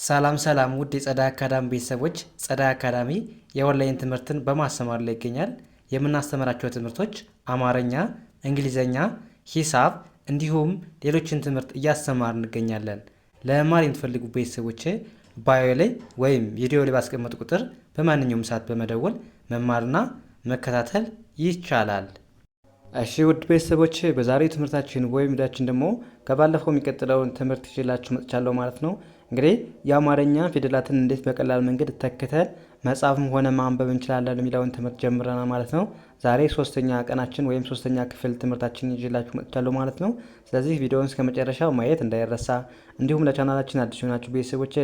ሰላም ሰላም ውድ የጸዳይ አካዳሚ ቤተሰቦች፣ ጸዳይ አካዳሚ የኦንላይን ትምህርትን በማስተማር ላይ ይገኛል። የምናስተምራቸው ትምህርቶች አማርኛ፣ እንግሊዘኛ፣ ሂሳብ እንዲሁም ሌሎችን ትምህርት እያስተማር እንገኛለን። ለመማር የምትፈልጉ ቤተሰቦች ባዮ ላይ ወይም ቪዲዮ ላይ ባስቀመጡ ቁጥር በማንኛውም ሰዓት በመደወል መማርና መከታተል ይቻላል። እሺ ውድ ቤተሰቦች በዛሬው ትምህርታችን ወይም ቪዲዮአችን ደግሞ ከባለፈው የሚቀጥለውን ትምህርት ይዤላችሁ መጥቻለሁ ማለት ነው። እንግዲህ የአማርኛ ፊደላትን እንዴት በቀላል መንገድ ተከተል መጻፍም ሆነ ማንበብ እንችላለን የሚለውን ትምህርት ጀምረናል ማለት ነው። ዛሬ ሶስተኛ ቀናችን ወይም ሶስተኛ ክፍል ትምህርታችን ይዤላችሁ መጥቻለሁ ማለት ነው። ስለዚህ ቪዲዮውን እስከ መጨረሻው ማየት እንዳይረሳ፣ እንዲሁም ለቻናላችን አዲስ የሆናችሁ ቤተሰቦች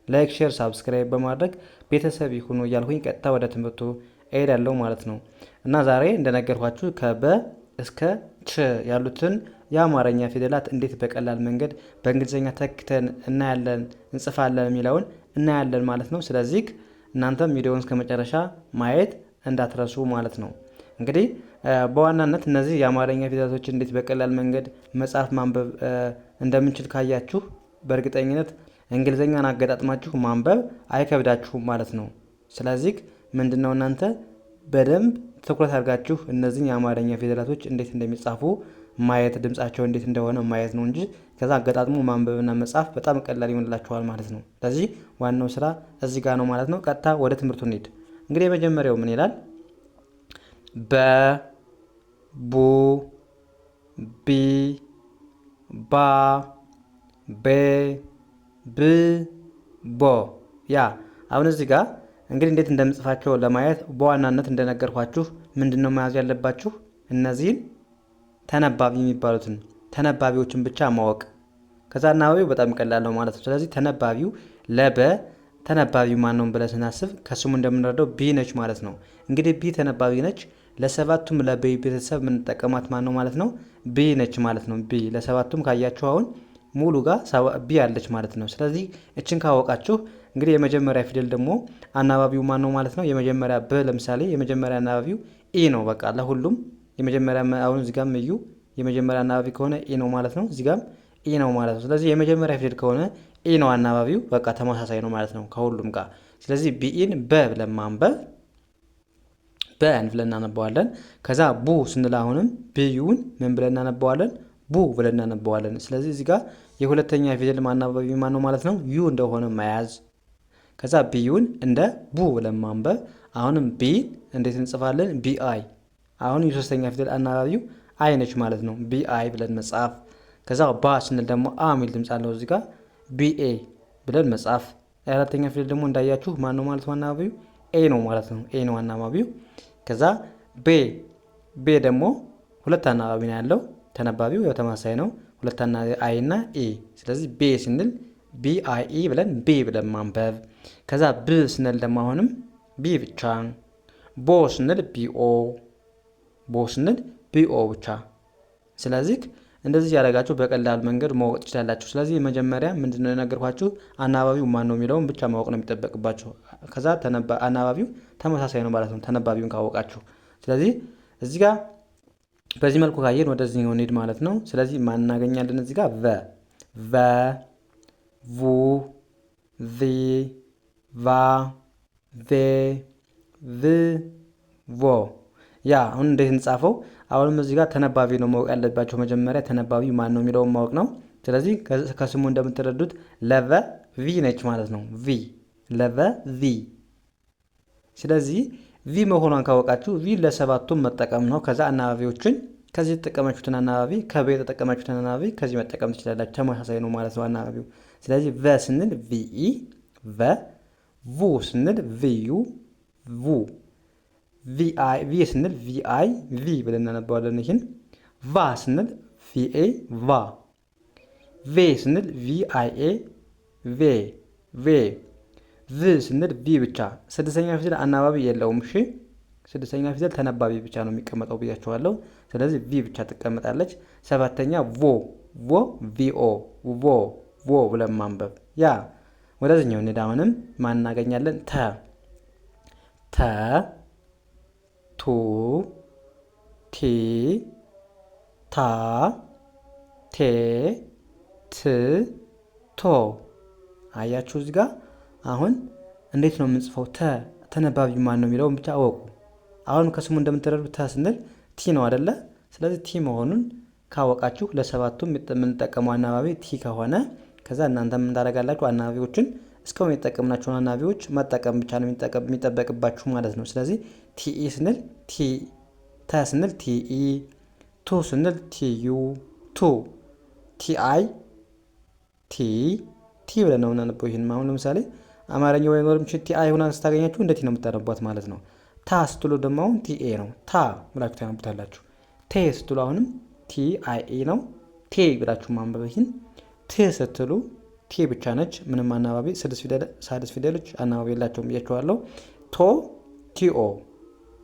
ላይክ፣ ሼር፣ ሳብስክራይብ በማድረግ ቤተሰብ ይሁኑ እያልኩኝ ቀጥታ ወደ ትምህርቱ እሄዳለሁ ማለት ነው። እና ዛሬ እንደነገርኳችሁ ከበ እስከ ች ያሉትን የአማርኛ ፊደላት እንዴት በቀላል መንገድ በእንግሊዝኛ ተክተን እናያለን እንጽፋለን የሚለውን እናያለን ማለት ነው። ስለዚህ እናንተም ቪዲዮውን እስከ መጨረሻ ማየት እንዳትረሱ ማለት ነው። እንግዲህ በዋናነት እነዚህ የአማርኛ ፊደላቶችን እንዴት በቀላል መንገድ መጻፍ ማንበብ እንደምንችል ካያችሁ በእርግጠኝነት እንግሊዝኛን አገጣጥማችሁ ማንበብ አይከብዳችሁም ማለት ነው። ስለዚህ ምንድነው እናንተ በደንብ ትኩረት አድርጋችሁ እነዚህን የአማርኛ ፊደላቶች እንዴት እንደሚጻፉ ማየት፣ ድምጻቸው እንዴት እንደሆነ ማየት ነው እንጂ ከዛ አገጣጥሞ ማንበብና መጻፍ በጣም ቀላል ይሆንላችኋል ማለት ነው። ስለዚህ ዋናው ስራ እዚህ ጋር ነው ማለት ነው። ቀጥታ ወደ ትምህርቱ እንሂድ። እንግዲህ የመጀመሪያው ምን ይላል? በ፣ ቡ፣ ቢ፣ ባ፣ ቤ፣ ብ፣ ቦ። ያ አሁን እዚህ ጋር እንግዲህ እንዴት እንደምጽፋቸው ለማየት በዋናነት እንደነገርኳችሁ ምንድነው መያዝ ያለባችሁ? እነዚህን ተነባቢ የሚባሉትን ተነባቢዎችን ብቻ ማወቅ። ከዛ አናባቢው በጣም ቀላል ነው ማለት ነው። ስለዚህ ተነባቢው ለበ ተነባቢው ማን ነው ብለን ስናስብ ከስሙ እንደምንረዳው ቢ ነች ማለት ነው። እንግዲህ ቢ ተነባቢ ነች። ለሰባቱም ለበ ቤተሰብ የምንጠቀማት ማን ነው ማለት ነው? ቢ ነች ማለት ነው። ቢ ለሰባቱም ካያችሁ አሁን ሙሉ ጋር ቢ አለች ማለት ነው። ስለዚህ እችን ካወቃችሁ እንግዲህ የመጀመሪያ ፊደል ደግሞ አናባቢው ማን ነው ማለት ነው? የመጀመሪያ በ ለምሳሌ የመጀመሪያ አናባቢው ኢ ነው። በቃ ለሁሉም የመጀመሪያ አሁን እዚህ ጋርም እዩ የመጀመሪያ አናባቢ ከሆነ ኢ ነው ማለት ነው። እዚህ ጋርም ኢ ነው ማለት ነው። ስለዚህ የመጀመሪያ ፊደል ከሆነ ኢ ነው አናባቢው። በቃ ተመሳሳይ ነው ማለት ነው ከሁሉም ጋር። ስለዚህ ቢኢን በ ብለን ማንበብ በን ብለን እናነባዋለን። ከዛ ቡ ስንል አሁንም ቢዩን ምን ብለን እናነባዋለን? ቡ ብለን እናነባዋለን። ስለዚህ እዚህ ጋር የሁለተኛ ፊደል አናባቢ ማን ነው ማለት ነው? ዩ እንደሆነ መያዝ። ከዛ ቢዩን እንደ ቡ ብለን ማንበብ። አሁንም ቢ እንዴት እንጽፋለን? ቢአይ። አሁን የሶስተኛ ፊደል አናባቢው አይ ነች ማለት ነው። ቢአይ ብለን መጻፍ። ከዛ ባ ስንል ደግሞ አ የሚል ድምጽ አለው እዚህ ጋር ቢኤ ብለን መጻፍ። የአራተኛ ፊደል ደግሞ እንዳያችሁ ማን ነው ማለት ነው? አናባቢው ኤ ነው ማለት ነው። ኤ ነው አናባቢው። ከዛ ቤ ደግሞ ሁለት አናባቢ ነው ያለው። ተነባቢው ያው ተመሳሳይ ነው። ሁለት አይ እና ኤ። ስለዚህ ቤ ስንል ቢ አይ ኢ ብለን ቤ ብለን ማንበብ። ከዛ ብ ስንል ደግሞ አሁንም ቢ ብቻ። ቦ ስንል ቢኦ፣ ቦ ስንል ቢኦ ብቻ። ስለዚህ እንደዚህ ያደረጋችሁ በቀላል መንገድ ማወቅ ትችላላችሁ። ስለዚህ መጀመሪያ ምንድነው የነገርኳችሁ? አናባቢው ማን ነው የሚለውን ብቻ ማወቅ ነው የሚጠበቅባችሁ። ከዛ አናባቢው ተመሳሳይ ነው ማለት ነው ተነባቢውን ካወቃችሁ። ስለዚህ እዚህ ጋር በዚህ መልኩ ካየን ወደዚህ ነው እንሂድ ማለት ነው። ስለዚህ ማን እናገኛለን እዚህ ጋር? ቨ፣ ቡ፣ ቪ፣ ቫ፣ ቬ፣ ቭ፣ ቮ። ያ አሁን እንዴት እንጻፈው? አሁንም እዚህ ጋር ተነባቢ ነው ማወቅ ያለባቸው። መጀመሪያ ተነባቢ ማን ነው የሚለውን ማወቅ ነው። ስለዚህ ከስሙ እንደምትረዱት ለቨ ቪ ነች ማለት ነው። ቪ ለቨ ቪ። ስለዚህ ቪ መሆኗን ካወቃችሁ ቪ ለሰባቱም መጠቀም ነው። ከዛ አናባቢዎችን ከዚህ የተጠቀማችሁትን አናባቢ ከበ የተጠቀማችሁትን አናባቢ ከዚህ መጠቀም ትችላላችሁ። ተመሳሳይ ነው ማለት ነው አናባቢው። ስለዚህ ቨ ስንል ቪኢ ቨ፣ ቡ ስንል ቪዩ ቡ፣ ቪ ስንል ቪአይ ቪ ብለን እናነባዋለን። ይህን ቫ ስንል ቪኤ ቫ፣ ቬ ስንል ቪአይኤ ቬ ቬ፣ ቭ ስንል ቪ ብቻ። ስድስተኛ ፊደል አናባቢ የለውም። እሺ ስድስተኛ ፊደል ተነባቢ ብቻ ነው የሚቀመጠው ብያቸዋለሁ። ስለዚህ ቪ ብቻ ትቀመጣለች። ሰባተኛ ቮ ቪኦ ቮ ብለን ማንበብ። ያ ወደዚህኛው እንሂድ። አሁንም ማን እናገኛለን? ተ፣ ቱ፣ ቲ፣ ታ፣ ቴ፣ ት፣ ቶ። አያችሁ እዚህ ጋር አሁን እንዴት ነው የምንጽፈው? ተነባቢ ማን ነው የሚለውን ብቻ አወቁ። አሁን ከስሙ እንደምትረዱት ተ ስንል ቲ ነው አይደለ? ስለዚህ ቲ መሆኑን ካወቃችሁ ለሰባቱም የምንጠቀመው አናባቢ ቲ ከሆነ ከዛ እናንተ ምን ታደርጋላችሁ? አናባቢዎችን እስካሁን የተጠቀምናቸውን አናባቢዎች መጠቀም ብቻ ነው የሚጠበቅባችሁ ማለት ነው። ስለዚህ ቲኢ ስንል ቲ፣ ተ ስንል ቲኢ፣ ቱ ስንል ቲዩ፣ ቱ፣ ቲአይ፣ ቲ ብለን ነው የምናነበው። ይህን አሁን ለምሳሌ አማርኛ ወይ ኖርም ቲአይ ሆና ስታገኛችሁ እንዴት ነው የምታነቧት ማለት ነው። ታ ስትሉ ደግሞ አሁን ቲኤ ነው፣ ታ ብላችሁ ታነቡታላችሁ። ቴ ስትሉ አሁንም ቲአይኤ ነው፣ ቴ ብላችሁ ማንበብ። ይህን ት ስትሉ ቴ ብቻ ነች፣ ምንም አናባቢ ሳድስ ፊደሎች አናባቢ የላቸውም ብያችኋለሁ። ቶ ቲኦ፣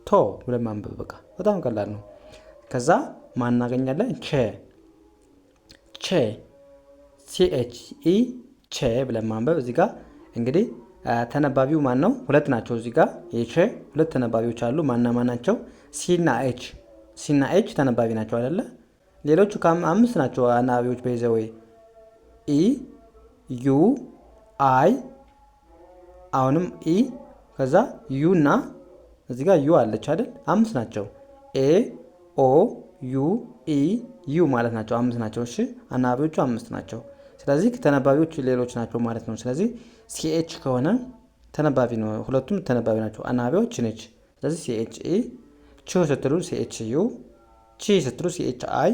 ቶ ብለን ማንበብ በቃ በጣም ቀላል ነው። ከዛ ማናገኛለን ቼ ሲኤችኢ ቼ ብለን ማንበብ። እዚህ ጋር እንግዲህ ተነባቢው ማን ነው? ሁለት ናቸው። እዚህ ጋር የቼ ሁለት ተነባቢዎች አሉ። ማና ናቸው? ሲና ኤች ተነባቢ ናቸው አይደለ? ሌሎቹ ከአምስት ናቸው አናባቢዎች በይዘወይ ኢ፣ ዩ፣ አይ፣ አሁንም ኢ፣ ከዛ ዩ እና እዚህ ጋር ዩ አለች አይደል? አምስት ናቸው። ኤ፣ ኦ፣ ዩ፣ ኢ፣ ዩ ማለት ናቸው። አምስት ናቸው። እሺ አናባቢዎቹ አምስት ናቸው። ስለዚህ ተነባቢዎች ሌሎች ናቸው ማለት ነው። ስለዚህ ሲኤች ከሆነ ተነባቢ ነው፣ ሁለቱም ተነባቢ ናቸው። አናባቢዎች ነች። ስለዚህ ሲኤች ኢ፣ ቹ ስትሉ ሲኤች ዩ፣ ቺ ስትሉ ሲኤች አይ፣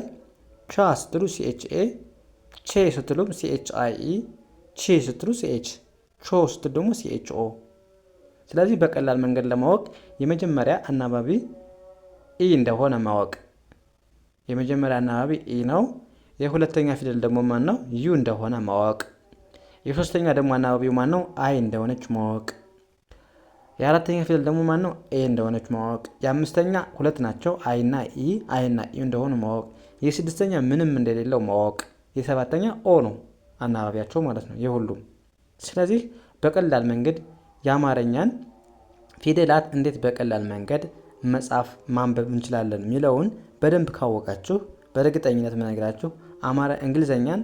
ቻ ስትሉ ሲኤች ኤ፣ ቼ ስትሉ ሲኤች አይ ኢ፣ ቺ ስትሉ ሲኤች፣ ቾ ስትሉ ደግሞ ሲኤች ኦ። ስለዚህ በቀላል መንገድ ለማወቅ የመጀመሪያ አናባቢ ኢ እንደሆነ ማወቅ። የመጀመሪያ አናባቢ ኢ ነው። የሁለተኛ ፊደል ደግሞ ማን ነው? ዩ እንደሆነ ማወቅ። የሶስተኛ ደግሞ አናባቢው ማን ነው? አይ እንደሆነች ማወቅ። የአራተኛ ፊደል ደግሞ ማን ነው? ኤ እንደሆነች ማወቅ። የአምስተኛ ሁለት ናቸው፣ አይና ኢ እንደሆኑ ማወቅ። የስድስተኛ ምንም እንደሌለው ማወቅ። የሰባተኛ ኦ ነው አናባቢያቸው ማለት ነው የሁሉም። ስለዚህ በቀላል መንገድ የአማርኛን ፊደላት እንዴት በቀላል መንገድ መጻፍ ማንበብ እንችላለን የሚለውን በደንብ ካወቃችሁ በእርግጠኝነት የምነግራችሁ እንግሊዘኛን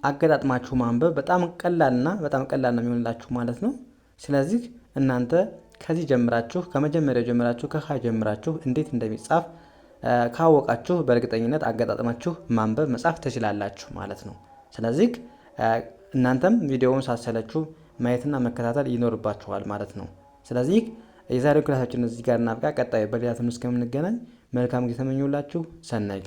አገጣጥማችሁ ማንበብ በጣም ቀላል ነው የሚሆንላችሁ ማለት ነው። ስለዚህ እናንተ ከዚህ ጀምራችሁ ከመጀመሪያው ጀምራችሁ ከሀ ጀምራችሁ እንዴት እንደሚጻፍ ካወቃችሁ በእርግጠኝነት አገጣጥማችሁ ማንበብ መጻፍ ትችላላችሁ ማለት ነው። ስለዚህ እናንተም ቪዲዮውን ሳሰለችሁ ማየትና መከታተል ይኖርባችኋል ማለት ነው። ስለዚህ የዛሬው ክላሳችን እዚህ ጋር እናብቃ። ቀጣይ በሌላ ትምህርት እስከምንገናኝ መልካም ጊዜ ተመኙላችሁ። ሰናይ ጊዜ